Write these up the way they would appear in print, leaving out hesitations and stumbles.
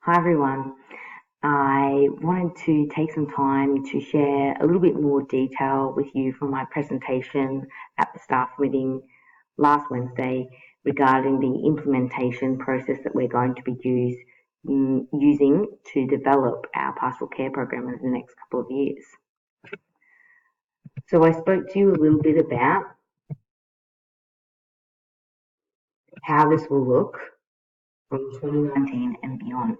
Hi everyone. I wanted to take some time to share a little bit more detail with you from my presentation at the staff meeting last Wednesday regarding the implementation process that we're going to be using to develop our pastoral care program in the next couple of years. So I spoke to you a little bit about how this will look from 2019 and beyond.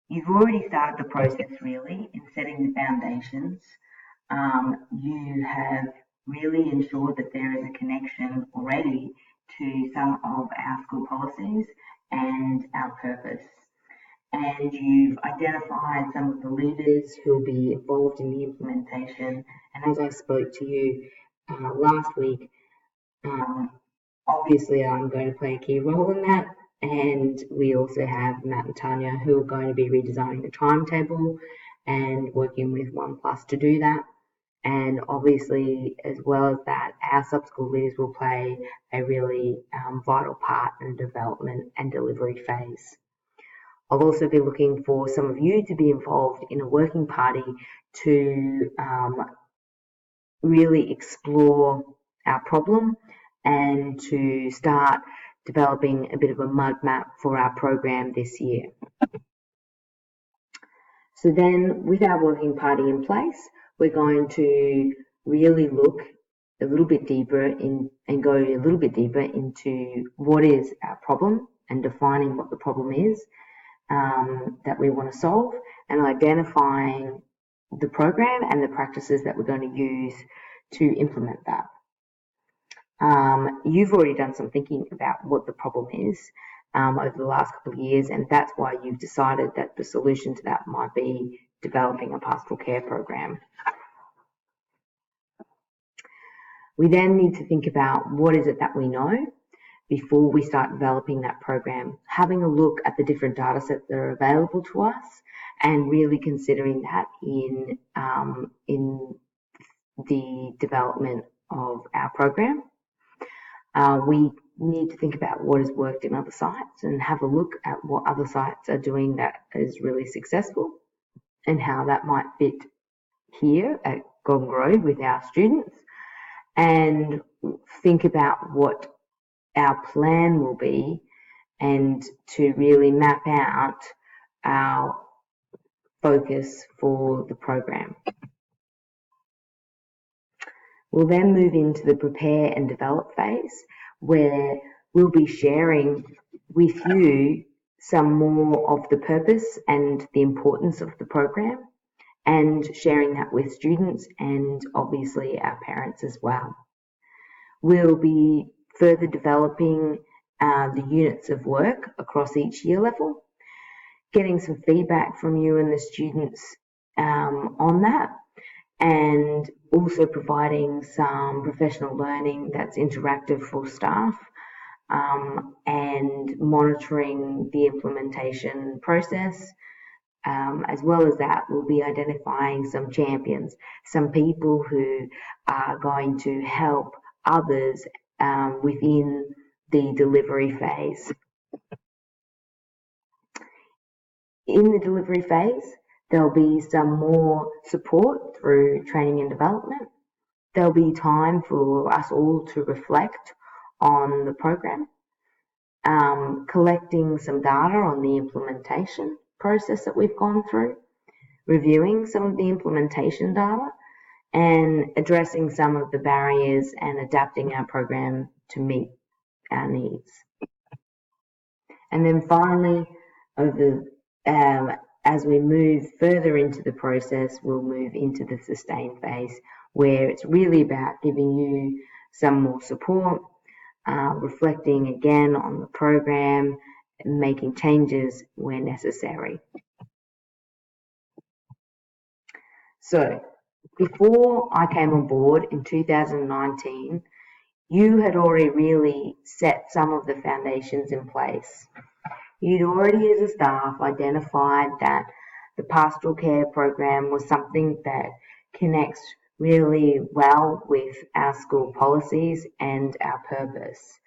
You've already started the process really in setting the foundations. You have really ensured that there is a connection already to some of our school policies and our purpose. And you've identified some of the leaders who will be involved in the implementation. And as I spoke to you last week, obviously I'm going to play a key role in that. And we also have Matt and Tanya who are going to be redesigning the timetable and working with OnePlus to do that. And obviously, as well as that, our sub-school leaders will play a really vital part in the development and delivery phase. I'll also be looking for some of you to be involved in a working party to really explore our problem and to start developing a bit of a mud map for our program this year. So then, with our working party in place, we're going to really look a little bit deeper and go a little bit deeper into what is our problem and defining what the problem is that we want to solve, and identifying the program and the practices that we're going to use to implement that. You've already done some thinking about what the problem is over the last couple of years, and that's why you've decided that the solution to that might be developing a pastoral care program. We then need to think about what is it that we know before we start developing that program, having a look at the different data sets that are available to us and really considering that in the development of our program. We need to think about what has worked in other sites and have a look at what other sites are doing that is really successful and how that might fit here at Golden Grove with our students, and think about what our plan will be and to really map out our focus for the program. We'll then move into the prepare and develop phase, where we'll be sharing with you some more of the purpose and the importance of the program, and sharing that with students and obviously our parents as well. We'll be further developing the units of work across each year level, getting some feedback from you and the students on that, and also providing some professional learning that's interactive for staff, and monitoring the implementation process. As well as that, we'll be identifying some champions, some people who are going to help others within the delivery phase. In the delivery phase, there'll be some more support through training and development. There'll be time for us all to reflect on the program, collecting some data on the implementation process that we've gone through, reviewing some of the implementation data, and addressing some of the barriers and adapting our program to meet our needs. And then finally, as we move further into the process, we'll move into the sustain phase, where it's really about giving you some more support, reflecting again on the program, and making changes where necessary. So, before I came on board in 2019, you had already really set some of the foundations in place. You'd already, as a staff, identified that the pastoral care program was something that connects really well with our school policies and our purpose.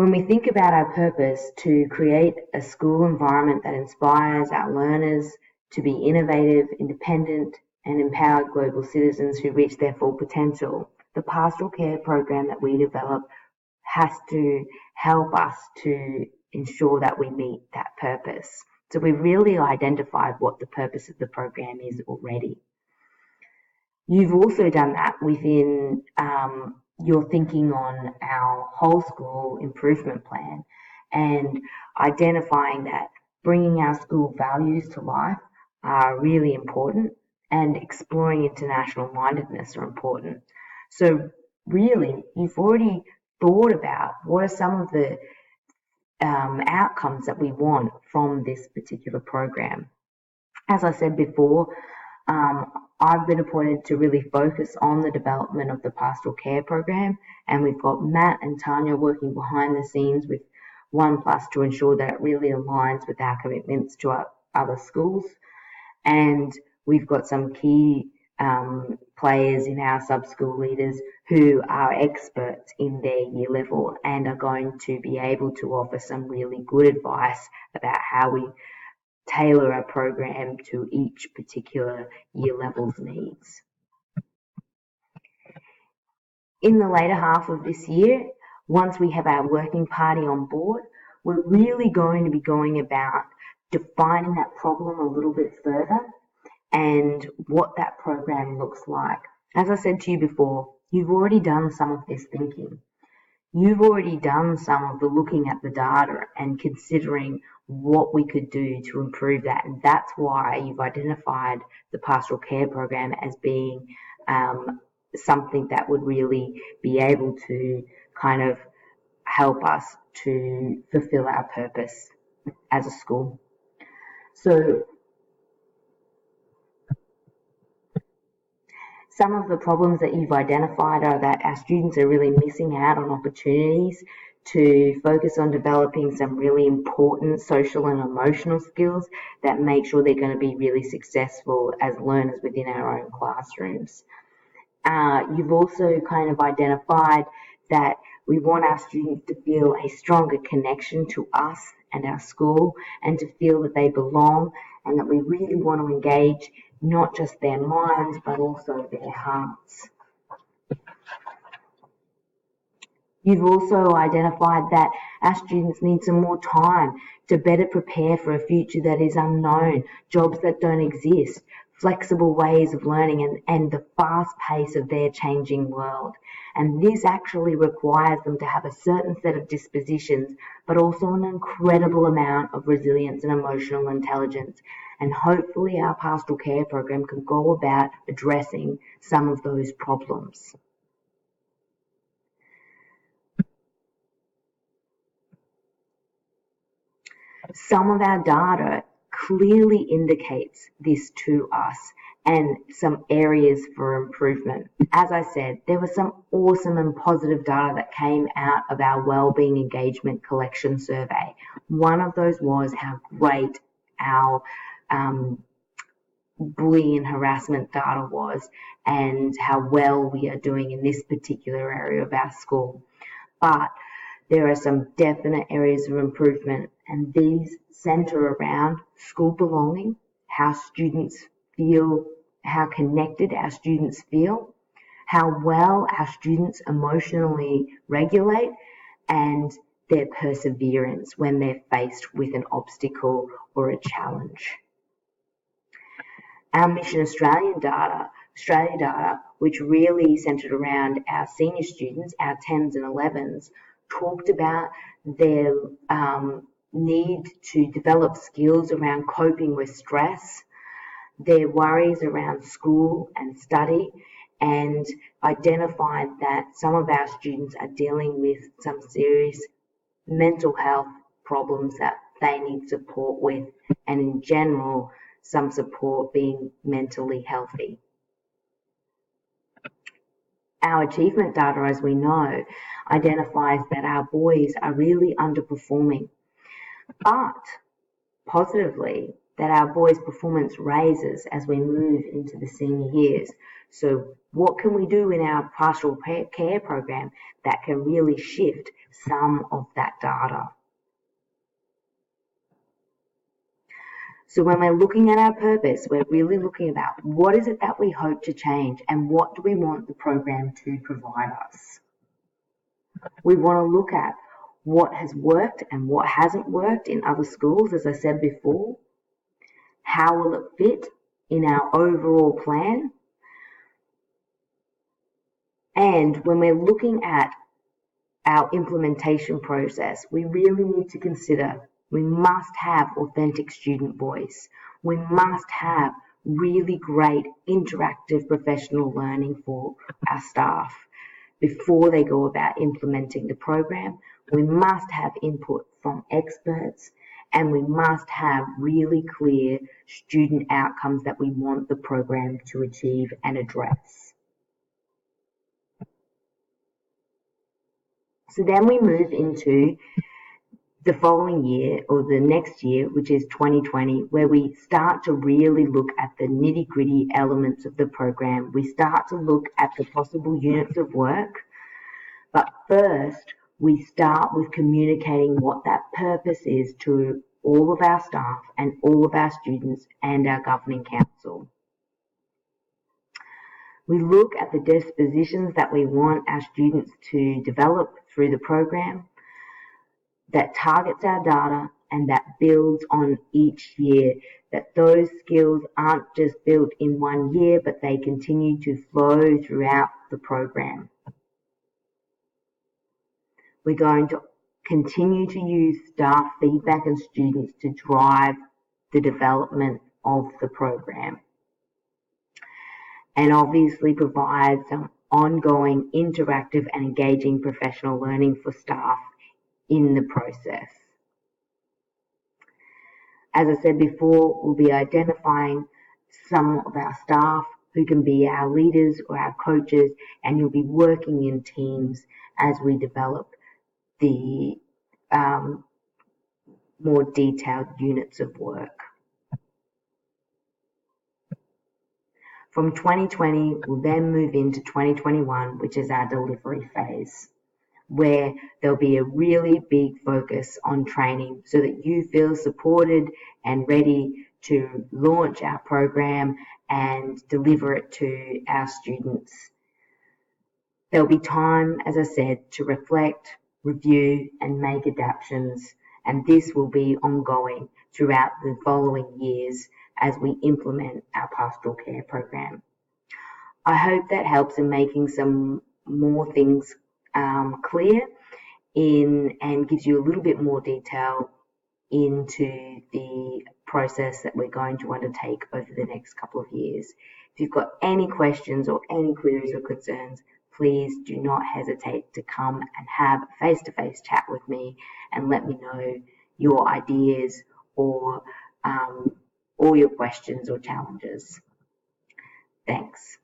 When we think about our purpose to create a school environment that inspires our learners to be innovative, independent, and empowered global citizens who reach their full potential, the pastoral care program that we develop has to help us to ensure that we meet that purpose. So we've really identified what the purpose of the program is already. You've also done that within your thinking on our whole school improvement plan and identifying that bringing our school values to life are really important and exploring international mindedness are important. So really, you've already thought about what are some of the outcomes that we want from this particular program. As I said before, I've been appointed to really focus on the development of the pastoral care program, and we've got Matt and Tanya working behind the scenes with OnePlus to ensure that it really aligns with our commitments to our other schools. And we've got some key players in our sub-school leaders who are experts in their year level and are going to be able to offer some really good advice about how we tailor our program to each particular year level's needs. In the later half of this year, once we have our working party on board, we're really going to be going about defining that problem a little bit further and what that program looks like. As I said to you before, you've already done some of this thinking. You've already done some of the looking at the data and considering what we could do to improve that. And that's why you've identified the pastoral care program as being something that would really be able to kind of help us to fulfill our purpose as a school. So some of the problems that you've identified are that our students are really missing out on opportunities to focus on developing some really important social and emotional skills that make sure they're going to be really successful as learners within our own classrooms. You've also kind of identified that we want our students to feel a stronger connection to us and our school and to feel that they belong and that we really want to engage not just their minds but also their hearts. You've also identified that our students need some more time to better prepare for a future that is unknown, jobs that don't exist, flexible ways of learning and the fast pace of their changing world. And this actually requires them to have a certain set of dispositions, but also an incredible amount of resilience and emotional intelligence. And hopefully our pastoral care program can go about addressing some of those problems. Some of our data clearly indicates this to us and some areas for improvement. As I said, there was some awesome and positive data that came out of our wellbeing engagement collection survey. One of those was how great our bullying and harassment data was and how well we are doing in this particular area of our school. But there are some definite areas of improvement, and these centre around school belonging, how students feel, how connected our students feel, how well our students emotionally regulate, and their perseverance when they're faced with an obstacle or a challenge. Our Mission Australia data, which really centred around our senior students, our 10s and 11s, talked about their need to develop skills around coping with stress, their worries around school and study, and identified that some of our students are dealing with some serious mental health problems that they need support with, and in general, some support being mentally healthy. Our achievement data, as we know, identifies that our boys are really underperforming. But positively, that our boys' performance raises as we move into the senior years. So what can we do in our pastoral care program that can really shift some of that data? So when we're looking at our purpose, we're really looking about what is it that we hope to change and what do we want the program to provide us. We want to look at what has worked and what hasn't worked in other schools, as I said before. How will it fit in our overall plan? And when we're looking at our implementation process, we really need to consider we must have authentic student voice. We must have really great interactive professional learning for our staff before they go about implementing the program. We must have input from experts, and we must have really clear student outcomes that we want the program to achieve and address. So then we move into the following year, or the next year, which is 2020, where we start to really look at the nitty-gritty elements of the program. We start to look at the possible units of work, but first we start with communicating what that purpose is to all of our staff and all of our students and our governing council. We look at the dispositions that we want our students to develop through the program, that targets our data and that builds on each year, that those skills aren't just built in one year, but they continue to flow throughout the program. We're going to continue to use staff feedback and students to drive the development of the program, and obviously provide some ongoing interactive and engaging professional learning for staff in the process. As I said before, we'll be identifying some of our staff who can be our leaders or our coaches, and you'll be working in teams as we develop the more detailed units of work. From 2020, we'll then move into 2021, which is our delivery phase, where there'll be a really big focus on training so that you feel supported and ready to launch our program and deliver it to our students. There'll be time, as I said, to reflect, review and make adaptations, and this will be ongoing throughout the following years as we implement our pastoral care program. I hope that helps in making some more things clear and gives you a little bit more detail into the process that we're going to undertake over the next couple of years. If you've got any questions or any queries or concerns, please do not hesitate to come and have a face-to-face chat with me and let me know your ideas or all your questions or challenges. Thanks.